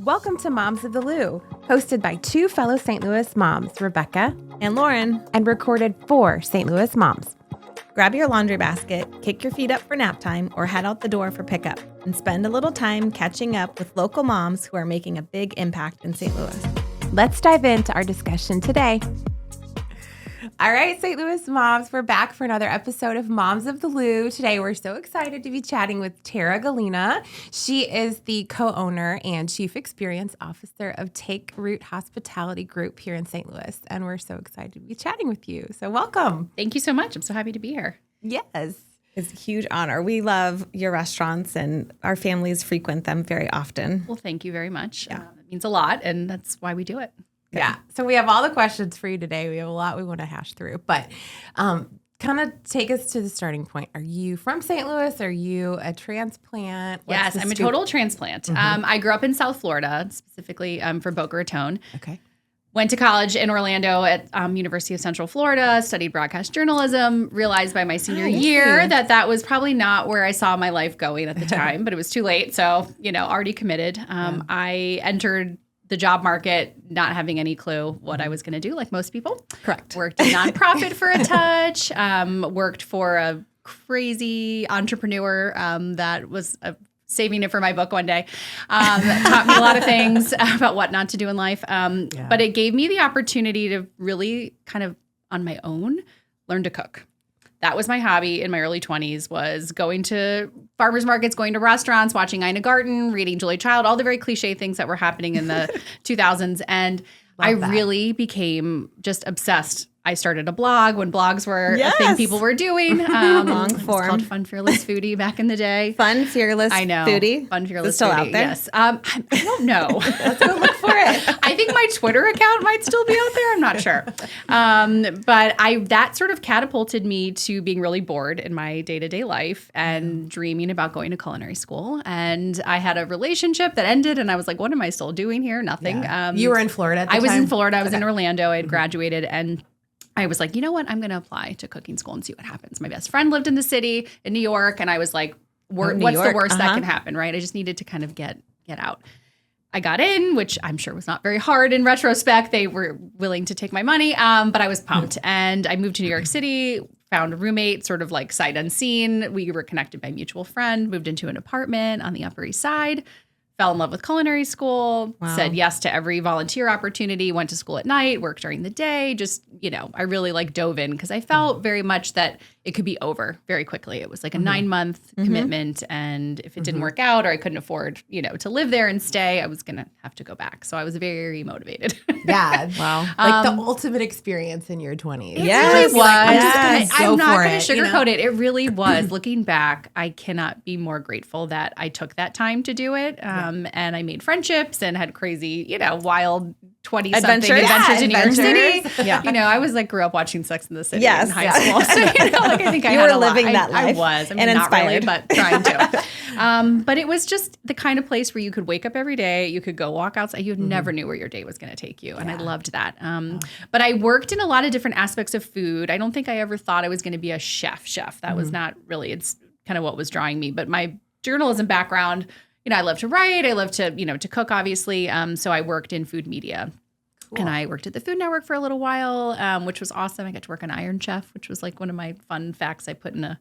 Welcome to Moms of the Lou, hosted by two fellow St. Louis moms, Rebecca and Lauren, and recorded for St. Louis moms. Grab your laundry basket, kick your feet up for nap time, or head out the door for pickup, and spend a little time catching up with local moms who are making a big impact in St. Louis. Let's dive into our discussion today. All right, St. Louis moms, we're back for another episode of Moms of the Lou. Today, we're so excited to be chatting with Tara Gallina. She is the co-owner and chief experience officer of Take Root Hospitality Group here in St. Louis, and we're so excited to be chatting with you. So welcome. Thank you so much. I'm so happy to be here. Yes. It's a huge honor. We love your restaurants, and our families frequent them very often. Well, thank you very much. Yeah. It means a lot, and that's why we do it. Yeah. So we have all the questions for you today. We have a lot we want to hash through, but kind of take us to the starting point. Are you from St. Louis? Are you a transplant? Yes, I'm a total transplant. Mm-hmm. I grew up in South Florida, specifically for Boca Raton. Okay. Went to college in Orlando at University of Central Florida, studied broadcast journalism, realized by my senior year that was probably not where I saw my life going at the time, but it was too late. So, already committed. I entered the job market not having any clue what I was going to do, like most people. Correct. Worked in nonprofit for a touch, worked for a crazy entrepreneur that was saving it for my book one day. Taught me a lot of things about what not to do in life. But it gave me the opportunity to really kind of on my own learn to cook. That was my hobby in my early 20s, was going to farmers markets, going to restaurants, watching Ina Garten, reading Julia Child, all the very cliche things that were happening in the 2000s. And really became just obsessed. I started a blog when blogs were a thing people were doing. Long form. It's called Fun Fearless Foodie back in the day. Fun Fearless Foodie. I know. Fun Fearless Foodie. Still Foodie. out there? Yes. I don't know. Let's go look for it. I think my Twitter account might still be out there. I'm not sure. But that sort of catapulted me to being really bored in my day-to-day life and dreaming about going to culinary school. And I had a relationship that ended, and I was like, what am I still doing here? Nothing. Yeah. You were in Florida at the time? time? I was in Florida. I was in Orlando. I had graduated, and I was like, you know what? I'm going to apply to cooking school and see what happens. My best friend lived in the city in New York, and I was like, what's the worst that can happen, right? I just needed to kind of get out. I got in, which I'm sure was not very hard in retrospect. They were willing to take my money, but I was pumped. And I moved to New York City, found a roommate, sort of like sight unseen. We were connected by a mutual friend, moved into an apartment on the Upper East Side. Fell in love with culinary school, said yes to every volunteer opportunity, went to school at night, worked during the day. Just, I really dove in because I felt very much that it could be over very quickly. It was like a 9-month commitment. And if it didn't work out or I couldn't afford, to live there and stay, I was going to have to go back. So I was very motivated. Yeah. Wow. Like the ultimate experience in your 20s. It really was. I'm not going to sugarcoat it. It really was. Looking back, I cannot be more grateful that I took that time to do it. And I made friendships and had crazy, wild 20-something adventures in New York City. Yeah. I grew up watching Sex and the City in high school. So, I think I were living that life. I was. And not inspired. really, but trying to. But it was just the kind of place where you could wake up every day. You could go walk outside. You never knew where your day was going to take you. And I loved that. But I worked in a lot of different aspects of food. I don't think I ever thought I was going to be a chef. That was not really, it's kind of what was drawing me. But my journalism background, I love to write. I love to, to cook, obviously. So I worked in food media. Cool. And I worked at the Food Network for a little while, which was awesome. I got to work on Iron Chef, which was like one of my fun facts I put in a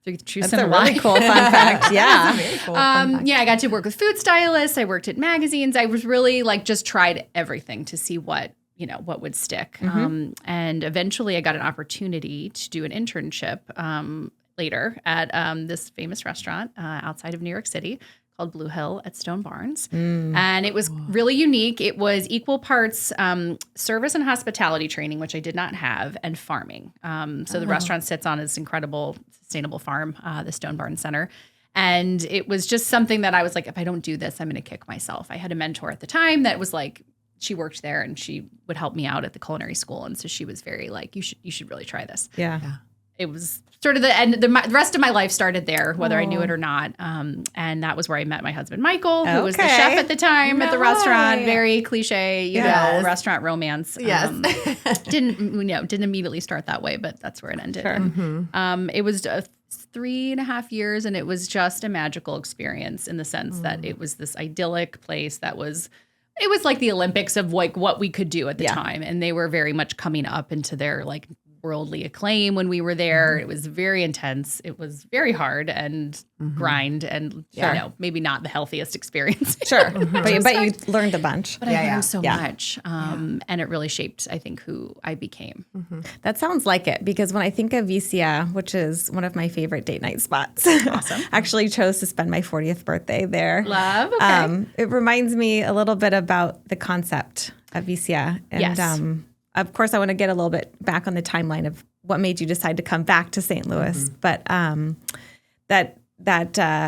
That's a really cool fun fact. Yeah. That's a very cool fun fact. Yeah, I got to work with food stylists. I worked at magazines. I was really just tried everything to see what would stick. And eventually I got an opportunity to do an internship later at this famous restaurant outside of New York City called Blue Hill at Stone Barns. And it was really unique. It was equal parts service and hospitality training, which I did not have, and farming. So the restaurant sits on this incredible sustainable farm, the Stone Barns Center. And it was just something that I was like, if I don't do this, I'm going to kick myself. I had a mentor at the time that was like, she worked there and she would help me out at the culinary school. And so she was very like, you should really try this. Yeah. It was sort of the end. The rest of my life started there, whether I knew it or not. And that was where I met my husband, Michael, who was the chef at the time at the restaurant. Very cliche, restaurant romance. Yes. Didn't immediately start that way, but that's where it ended. Sure. It was 3.5 years, and it was just a magical experience in the sense that it was this idyllic place it was like the Olympics of like what we could do at the time. And they were very much coming up into their like worldly acclaim when we were there. It was very intense. It was very hard and grind and, you know, maybe not the healthiest experience. Sure. But you learned a bunch. But I learned so much. And it really shaped, I think, who I became. That sounds like it, because when I think of Vicia, which is one of my favorite date night spots, Awesome. actually chose to spend my 40th birthday there. Love. Okay. It reminds me a little bit about the concept of Vicia. And Yes. Of course, I want to get a little bit back on the timeline of what made you decide to come back to St. Louis. But that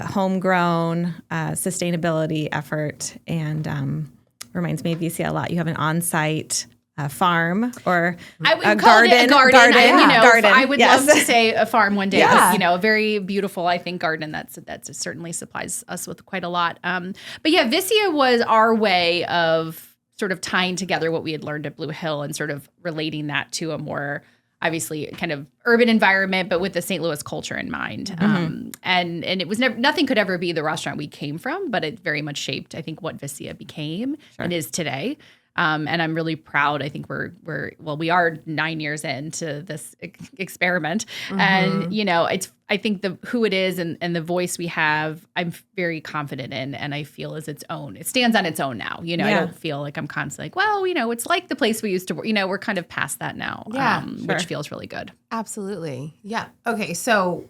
homegrown sustainability effort and reminds me of Vicia a lot. You have an on-site farm or I a call it a garden. Garden. I would Yes. love to say a farm one day. Yeah. You know, a very beautiful, I think, garden that certainly supplies us with quite a lot. But yeah, Vicia was our way of sort of tying together what we had learned at Blue Hill and sort of relating that to a more obviously kind of urban environment, but with the St. Louis culture in mind. And it was nothing could ever be the restaurant we came from, but it very much shaped, I think, what Vicia became and is today. And I'm really proud. I think we are 9 years into this experiment, and you know, I think who it is and the voice we have, I'm very confident in, and I feel is its own. It stands on its own now. You know, I don't feel like I'm constantly like, well, you know, it's like the place we used to work. You know, we're kind of past that now, which feels really good. Absolutely. Yeah. Okay. So,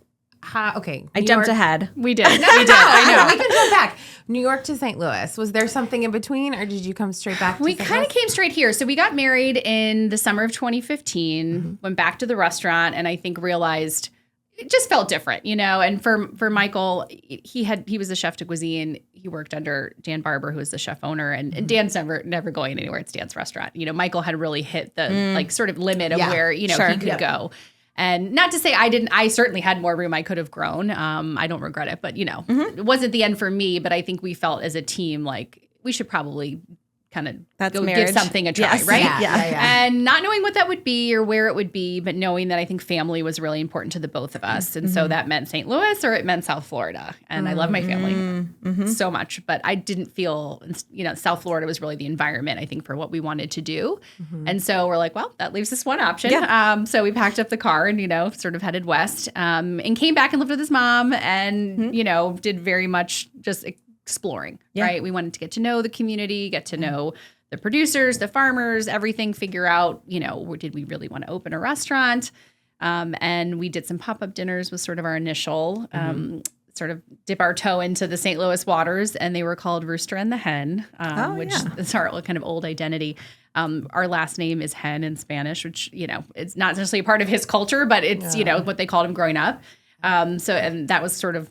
I jumped ahead. We did. We did. I know. We can jump back. New York to St. Louis. Was there something in between, or did you come straight back? We kind of came straight here. So we got married in the summer of 2015. Went back to the restaurant, and I think realized it just felt different, you know. And for Michael, he was a chef de cuisine. He worked under Dan Barber, who was the chef owner, and Dan's never going anywhere. It's Dan's restaurant. You know, Michael had really hit the like sort of limit of where he could go. And not to say I certainly had more room I could have grown. I don't regret it, but you know, it wasn't the end for me. But I think we felt as a team like we should probably kind of give something a try, right? Yeah. And not knowing what that would be or where it would be, but knowing that I think family was really important to the both of us. And so that meant St. Louis or it meant South Florida. And I love my family so much, but I didn't feel, you know, South Florida was really the environment, I think, for what we wanted to do. And so we're like, well, that leaves us one option. Yeah. So we packed up the car and, you know, sort of headed west and came back and lived with his mom and, you know, did very much just exploring, right? We wanted to get to know the community, get to know the producers, the farmers, everything, figure out, you know, did we really want to open a restaurant? And we did some pop-up dinners was sort of our initial, sort of dip our toe into the St. Louis waters, and they were called Rooster and the Hen, which is our kind of old identity. Our last name is Hen in Spanish, which, you know, it's not necessarily a part of his culture, but it's, you know, what they called him growing up. And that was sort of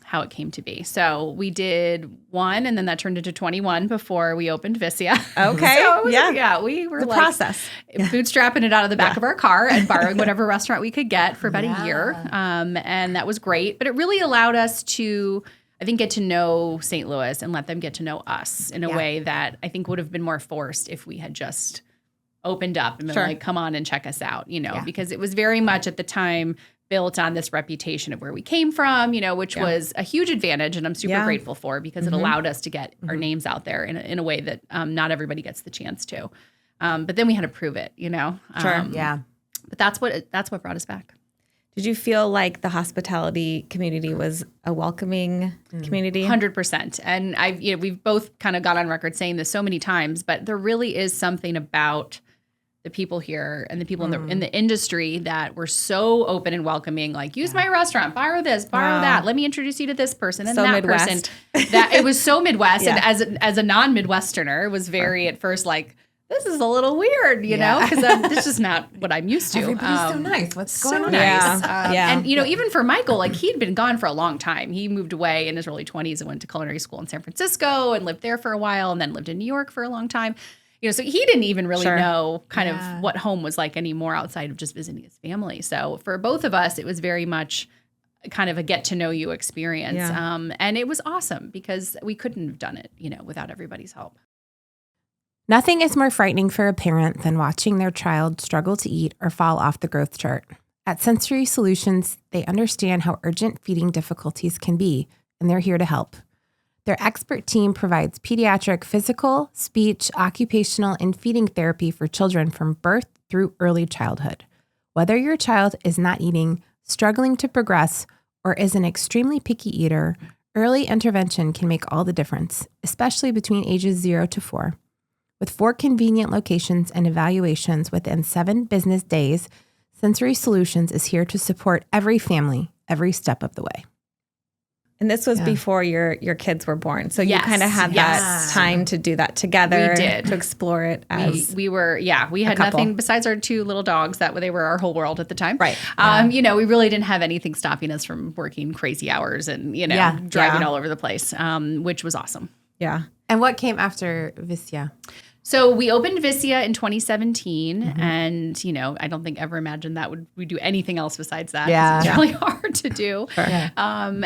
how it came to be. So we did one, and then that turned into 21 before we opened Vicia. Okay. So we were the like process. Bootstrapping it out of the back of our car and borrowing whatever restaurant we could get for about a year. And that was great. But it really allowed us to, I think, get to know St. Louis and let them get to know us in a way that I think would have been more forced if we had just opened up and been like, come on and check us out, you know, because it was very much at the time built on this reputation of where we came from, you know, which was a huge advantage, and I'm super grateful for, because it allowed us to get our names out there in a way that not everybody gets the chance to. But then we had to prove it, you know. But that's what brought us back. Did you feel like the hospitality community was a welcoming community? 100%. And we've both kind of got on record saying this so many times, but there really is something about the people here and the people in the industry that were so open and welcoming, like, use my restaurant, borrow this, borrow that. Let me introduce you to this person and so that Midwest. person. That it was so Midwest. And as a non-Midwesterner, was very at first like, this is a little weird, you know, because this is not what I'm used to. Everybody's so nice. What's going on? Nice. And, you know, even for Michael, like, he'd been gone for a long time. He moved away in his early 20s and went to culinary school in San Francisco and lived there for a while, and then lived in New York for a long time. You know, so he didn't even really know kind of what home was like anymore outside of just visiting his family. So for both of us, it was very much kind of a get to know you experience. And it was awesome because we couldn't have done it, you know, without everybody's help. Nothing is more frightening for a parent than watching their child struggle to eat or fall off the growth chart. At Sensory Solutions, they understand how urgent feeding difficulties can be, and they're here to help. Their expert team provides pediatric physical, speech, occupational, and feeding therapy for children from birth through early childhood. Whether your child is not eating, struggling to progress, or is an extremely picky eater, early intervention can make all the difference, especially between ages 0 to 4. With 4 convenient locations and evaluations within 7 business days, Sensory Solutions is here to support every family, every step of the way. And this was before your kids were born. So you kind of had that time to do that together. We did. To explore it as we had nothing besides our 2 little dogs that they were our whole world at the time. Right. We really didn't have anything stopping us from working crazy hours and, driving all over the place, which was awesome. Yeah. And what came after Vicia? So we opened Vicia in 2017, and I don't think ever imagined that we do anything else besides that. Yeah, it's really hard to do. Sure. Yeah.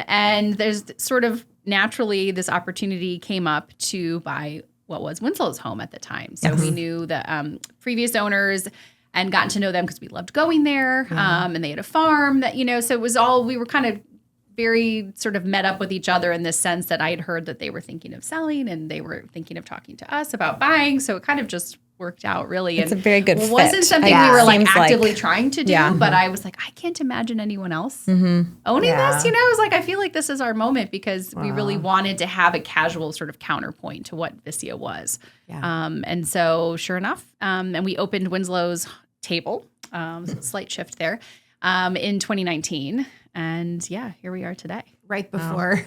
And there's sort of naturally this opportunity came up to buy what was Winslow's home at the time. So we knew the previous owners and gotten to know them because we loved going there. And they had a farm that so it was all we were kind of very sort of met up with each other in this sense that I had heard that they were thinking of selling and they were thinking of talking to us about buying. So it kind of just worked out really. It's a very good fit. It wasn't something we were actively trying to do, but I was like, I can't imagine anyone else owning this. I was like, I feel like this is our moment because we really wanted to have a casual sort of counterpoint to what Vicia was. Yeah. And so sure enough, and we opened Winslow's table, so a slight shift there, in 2019. And here we are today. Right before.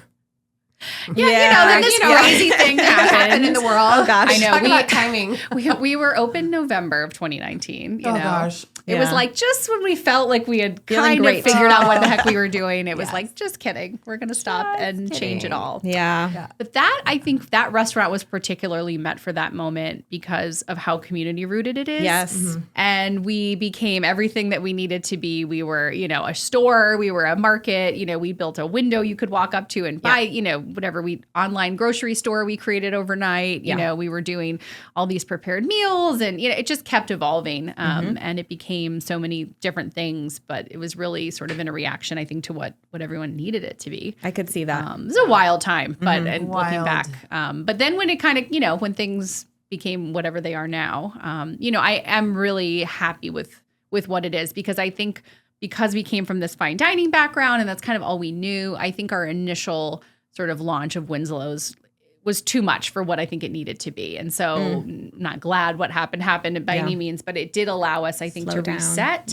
Then this crazy thing happened in the world. Oh gosh. I know. Talk about timing. We were open November of 2019. Gosh. It was like just when we felt like we had kind of figured out what the heck we were doing. It was like, just kidding. We're going to stop and change it all. Yeah. But I think that restaurant was particularly meant for that moment because of how community rooted it is. Yes. Mm-hmm. And we became everything that we needed to be. We were, a store. We were a market. We built a window you could walk up to and buy, whatever online grocery store we created overnight. We were doing all these prepared meals and, it just kept evolving. And it became so many different things, but it was really sort of in a reaction, I think, to what everyone needed it to be. I could see that. It was a wild time, but and looking back. But then when it kind of, when things became whatever they are now, I am really happy with what it is because I think because we came from this fine dining background and that's kind of all we knew, I think our initial sort of launch of Winslow's was too much for what I think it needed to be. And so not glad what happened by any means, but it did allow us, I think, to reset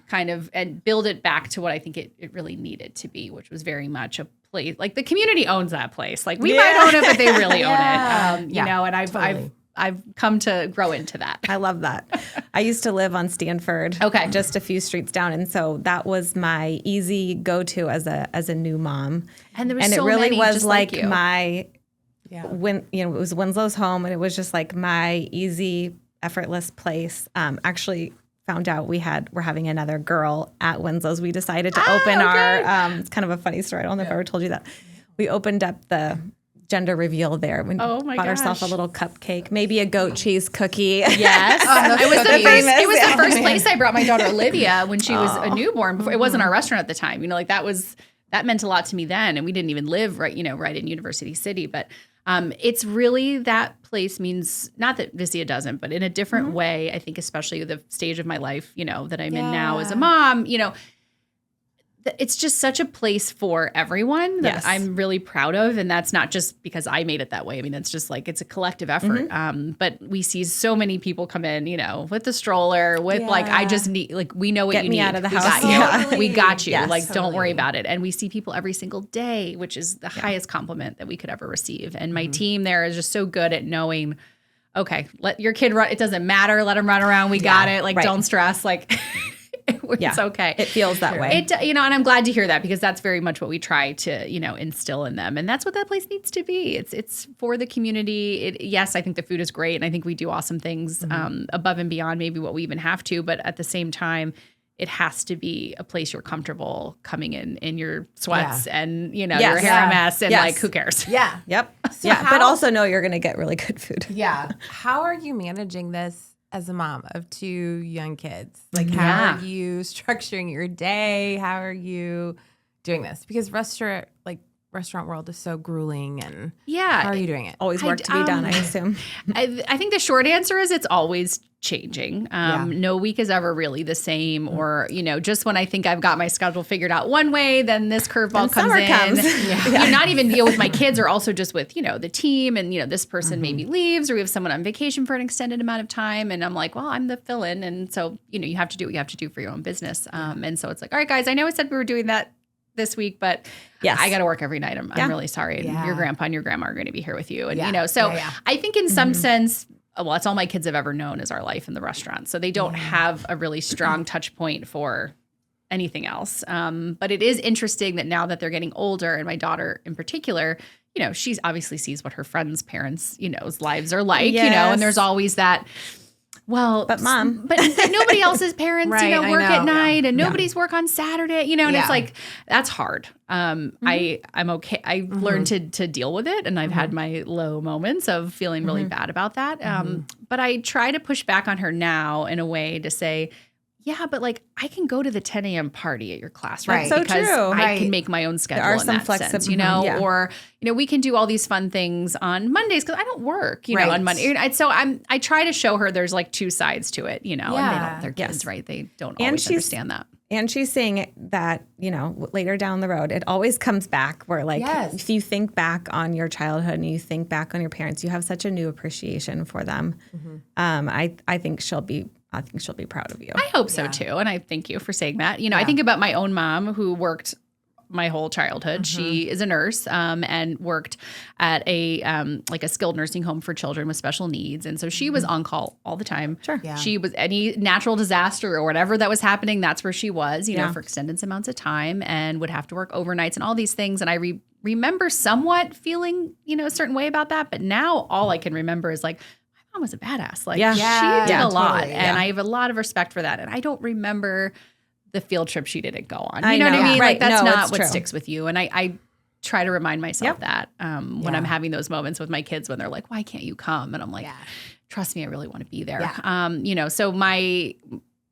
kind of and build it back to what I think it really needed to be, which was very much a place. Like the community owns that place. Like we might own it, but they really own it. And I've come to grow into that. I love that. I used to live on Stanford, just a few streets down, and so that was my easy go-to as a new mom. And there was it really many was just like my when it was Winslow's home, and it was just like my easy, effortless place. Actually, found out we're having another girl at Winslow's. We decided to open our. It's kind of a funny story. I don't know if I ever told you that. We opened up the gender reveal there. We bought ourselves a little cupcake, maybe a goat cheese cookie. Yes. It was the first place I brought my daughter Olivia when she was a newborn. Before it wasn't our restaurant at the time. That meant a lot to me then, and we didn't even live right in University City. But it's really that place means not that Vicia doesn't, but in a different way. I think, especially the stage of my life, that I'm in now as a mom, it's just such a place for everyone that I'm really proud of. And that's not just because I made it that way. I mean, it's just like, it's a collective effort. But we see so many people come in, with the stroller, with I just need, we know what Get you me need. out of the We house. got you. We got you. Yes, don't worry about it. And we see people every single day, which is the highest compliment that we could ever receive. And my team there is just so good at knowing, okay, let your kid run. It doesn't matter. Let him run around. We got it. Don't stress. It's okay. It feels that way. And I'm glad to hear that because that's very much what we try to, instill in them. And that's what that place needs to be. It's for the community. Yes, I think the food is great. And I think we do awesome things above and beyond maybe what we even have to. But at the same time, it has to be a place you're comfortable coming in your sweats and, your F.A.R.M.S and who cares? Yeah. Yep. So but also know you're going to get really good food. Yeah. How are you managing this as a mom of 2 young kids? Like, how are you structuring your day? How are you doing this? Because restaurant world is so grueling, and how are you doing it? Always work to be done, I assume. I think the short answer is it's always changing. No week is ever really the same, or, just when I think I've got my schedule figured out one way, then this curveball comes in. Not even deal with my kids, or also just with, the team, and, this person maybe leaves, or we have someone on vacation for an extended amount of time. And I'm like, well, I'm the fill-in. And so, you have to do what you have to do for your own business. And so it's like, all right, guys, I know I said we were doing that this week, but I got to work every night. I'm really sorry. And your grandpa and your grandma are going to be here with you. And, I think in some sense, well, that's all my kids have ever known is our life in the restaurant. So they don't have a really strong touch point for anything else. But it is interesting that now that they're getting older, and my daughter in particular, she obviously sees what her friends' parents, lives are like, and there's always that, well, but mom, but nobody else's parents, work at night, and nobody's work on Saturday, and it's like, that's hard. I'm okay. I've learned to deal with it, and I've had my low moments of feeling really bad about that. But I try to push back on her now in a way to say, yeah, but like, I can go to the 10 a.m. party at your class, right? So because true. I can make my own schedule. There are some flexibility, or we can do all these fun things on Mondays because I don't work, on Monday. So I try to show her there's like 2 sides to it, and they're kids, right? They don't always understand that. And she's saying that, later down the road, it always comes back where, like, if you think back on your childhood and you think back on your parents, you have such a new appreciation for them. I think she'll be proud of you. I hope so too. And I thank you for saying that. I think about my own mom who worked my whole childhood. She is a nurse and worked at a skilled nursing home for children with special needs. And so she was on call all the time. Sure. Yeah. She was any natural disaster or whatever that was happening. That's where she was, for extended amounts of time, and would have to work overnights and all these things. And I remember somewhat feeling, a certain way about that. But now all I can remember is like, my mom was a badass. Like she did a lot. Totally, and I have a lot of respect for that. And I don't remember the field trip she didn't go on. You know what I mean? Right. Like that's not what sticks with you. And I try to remind myself that when I'm having those moments with my kids when they're like, why can't you come? And I'm like, trust me, I really want to be there. So my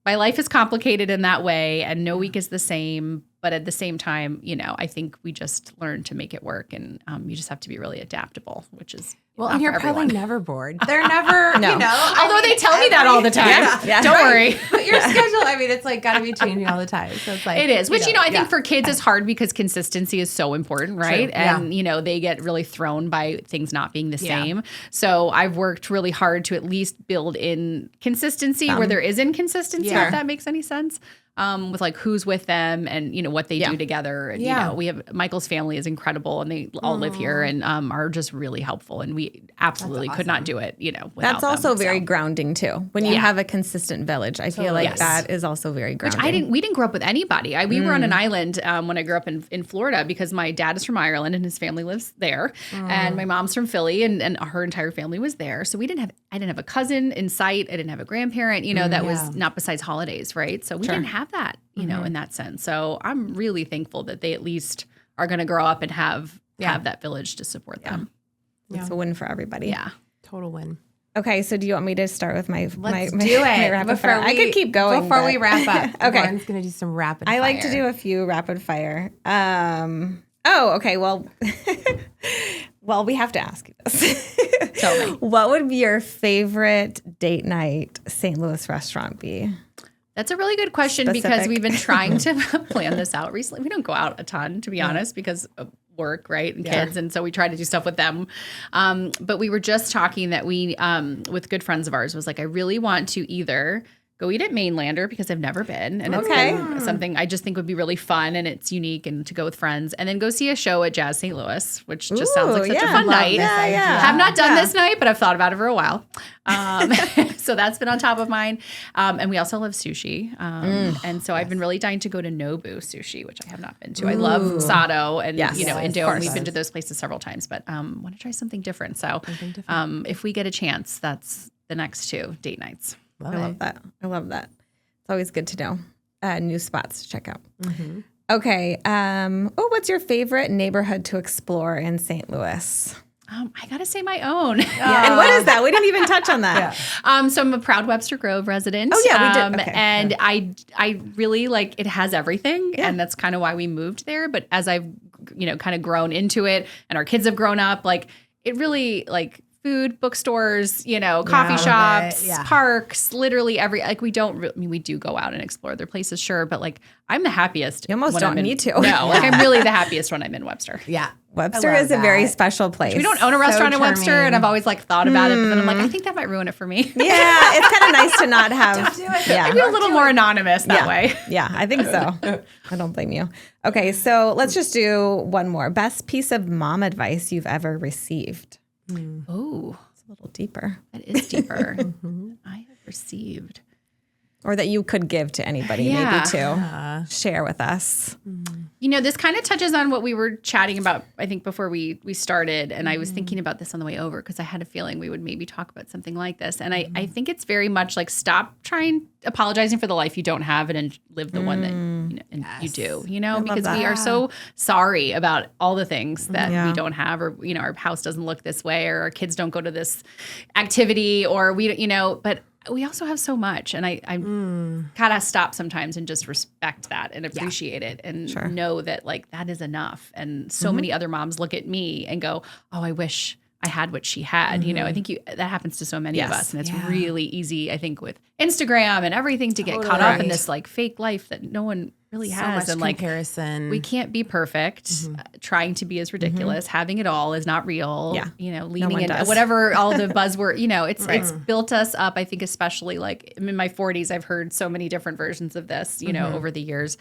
life is complicated in that way, and no week is the same. But at the same time, I think we just learn to make it work, and you just have to be really adaptable, which is and you're probably never bored. They're never, Although they tell me that all the time. Don't worry. But your schedule, it's like got to be changing all the time. So it's like it is, which I think for kids is hard because consistency is so important, right? True. And they get really thrown by things not being the same. So I've worked really hard to at least build in consistency where there is inconsistency. If that makes any sense. With like who's with them and what they do together. And, we have Michael's family is incredible, and they all live here and are just really helpful. And we absolutely could not do it, without That's also them, very grounding too. When you have a consistent village, I feel like that is also very grounding. Which we didn't grow up with anybody. We were on an island when I grew up in Florida because my dad is from Ireland and his family lives there, and my mom's from Philly and her entire family was there. So I didn't have a cousin in sight. I didn't have a grandparent, that was not besides holidays, right? So we didn't have that, in that sense. So I'm really thankful that they at least are going to grow up and have that village to support them. It's a win for everybody. Yeah. Total win. Okay, so do you want me to start with my Let's do it. My rapid fire? I could keep going before we wrap up. Okay, Lauren's going to do some rapid fire. I like to do a few rapid fire. Okay. Well, we have to ask you this. Tell me. What would your favorite date night St. Louis restaurant be? That's a really good question because we've been trying to plan this out recently. We don't go out a ton, to be honest, because of work, right, and kids, and so we try to do stuff with them. But we were just talking that we, with good friends of ours, was like, I really want to either go eat at Mainlander because I've never been, and it's been something I just think would be really fun and it's unique and to go with friends, and then go see a show at Jazz St. Louis, which just sounds like such a fun night. Have not done this night, but I've thought about it for a while. So that's been on top of mine. And we also love sushi. And so I've been really dying to go to Nobu Sushi, which I have not been to. I love Sato and Indo, and we've been to those places several times, but want to try something different. So if we get a chance, that's the next 2 date nights. I love that. It's always good to know new spots to check out. Okay. What's your favorite neighborhood to explore in St. Louis? I gotta say my own. And what is that? We didn't even touch on that. So I'm a proud Webster Grove resident. Oh yeah, we did. Okay. And I really like, it has everything, and that's kind of why we moved there. But as I've kind of grown into it, and our kids have grown up, like it really like food, bookstores, coffee shops, parks, literally we don't. We do go out and explore other places, sure, but like I'm the happiest. You almost don't need to. No, like I'm really the happiest when I'm in Webster. Yeah. Webster is a very special place. We don't own a restaurant in Webster, and I've always like thought about it, but then I'm like, I think that might ruin it for me. Yeah, it's kind of nice to not have. Don't do it. Yeah. Maybe a little more anonymous that way. Yeah, I think so. I don't blame you. Okay, so let's just do one more. Best piece of mom advice you've ever received. Oh, it's a little deeper. That is deeper. I have received. Or that you could give to anybody, maybe to share with us. This kind of touches on what we were chatting about, I think, before we started. And I was thinking about this on the way over because I had a feeling we would maybe talk about something like this. And I think it's very much like stop apologizing for the life you don't have and live the one that you do, because we are so sorry about all the things that we don't have, or, our house doesn't look this way, or our kids don't go to this activity, or but we also have so much, and I gotta stop sometimes and just respect that and appreciate it and know that like that is enough. And so many other moms look at me and go, "Oh, I wish I had what she had." I think that happens to so many of us, and it's really easy, I think, with Instagram and everything to get caught up in this like fake life that no one really has. And like comparison. We can't be perfect. Trying to be is ridiculous. Having it all is not real. Leaning into whatever all the buzzword, it's built us up. I think especially like I'm in my 40s, I've heard so many different versions of this, over the years,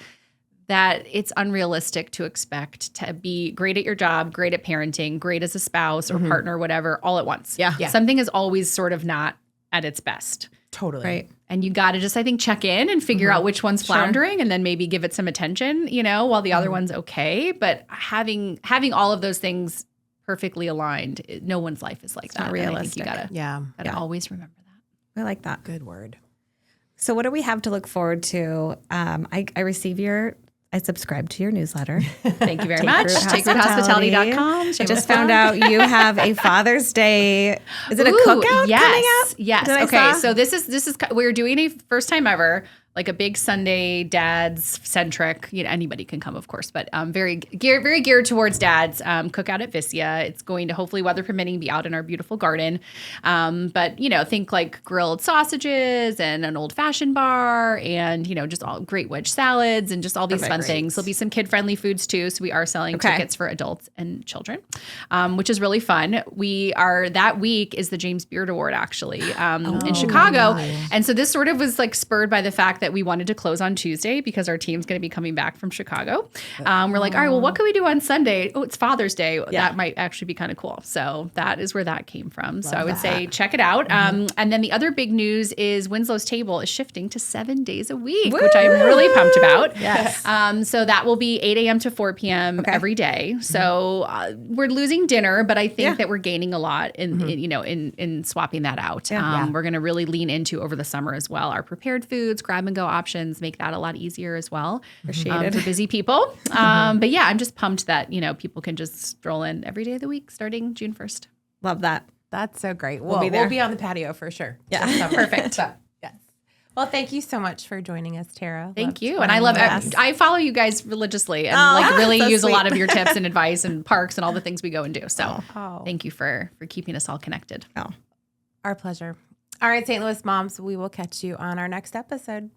that it's unrealistic to expect to be great at your job, great at parenting, great as a spouse or partner, whatever, all at once. Yeah. Something is always sort of not at its best. Totally. Right. And you got to just, I think, check in and figure out which one's floundering and then maybe give it some attention, while the other one's okay. But having all of those things perfectly aligned, no one's life is like that. Not realistic. And I think you gotta always remember that. I like that. Good word. So what do we have to look forward to? I subscribe to your newsletter. Thank you very much. TakeRootHospitality.com. I just found out you have a Father's Day. Is it a cookout coming up? Yes. Okay. So this is we're doing a first time ever, like a big Sunday dads centric. Anybody can come, of course, but very geared towards dads. Cookout at Vicia. It's going to hopefully, weather permitting, be out in our beautiful garden. But think like grilled sausages and an old fashioned bar, and just all great wedge salads and just all these fun things. There'll be some kid friendly foods too. So we are selling tickets for adults and children, which is really fun. That week is the James Beard Award actually in Chicago, and so this sort of was like spurred by the fact that we wanted to close on Tuesday because our team's going to be coming back from Chicago. We're like, all right, well, what can we do on Sunday? Oh, it's Father's Day. That might actually be kind of cool. So that is where that came from. So I would say check it out. And then the other big news is Winslow's Table is shifting to 7 days a week, which I'm really pumped about. Yes. So that will be 8 a.m. to 4 p.m. every day. So we're losing dinner, but I think that we're gaining a lot in swapping that out. We're going to really lean into over the summer as well. Our prepared foods, grab-and-go options, make that a lot easier as well for busy people. But yeah, I'm just pumped that, people can just stroll in every day of the week starting June 1st. Love that. That's so great. We'll be on the patio for sure. Yeah. Perfect. Yes. Well, thank you so much for joining us, Tara. Thank you. And I follow you guys religiously and really use a lot of your tips and advice and parks and all the things we go and do. So thank you for keeping us all connected. Oh, our pleasure. All right, St. Louis moms, we will catch you on our next episode.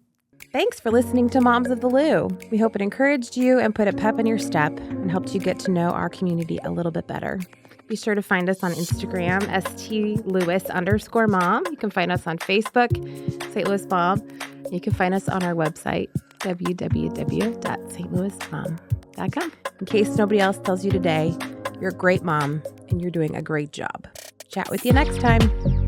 Thanks for listening to Moms of the Lou. We hope it encouraged you and put a pep in your step and helped you get to know our community a little bit better. Be sure to find us on Instagram, STLewis_mom. You can find us on Facebook, St. Louis Mom. You can find us on our website, www.stlouismom.com. In case nobody else tells you today, you're a great mom and you're doing a great job. Chat with you next time.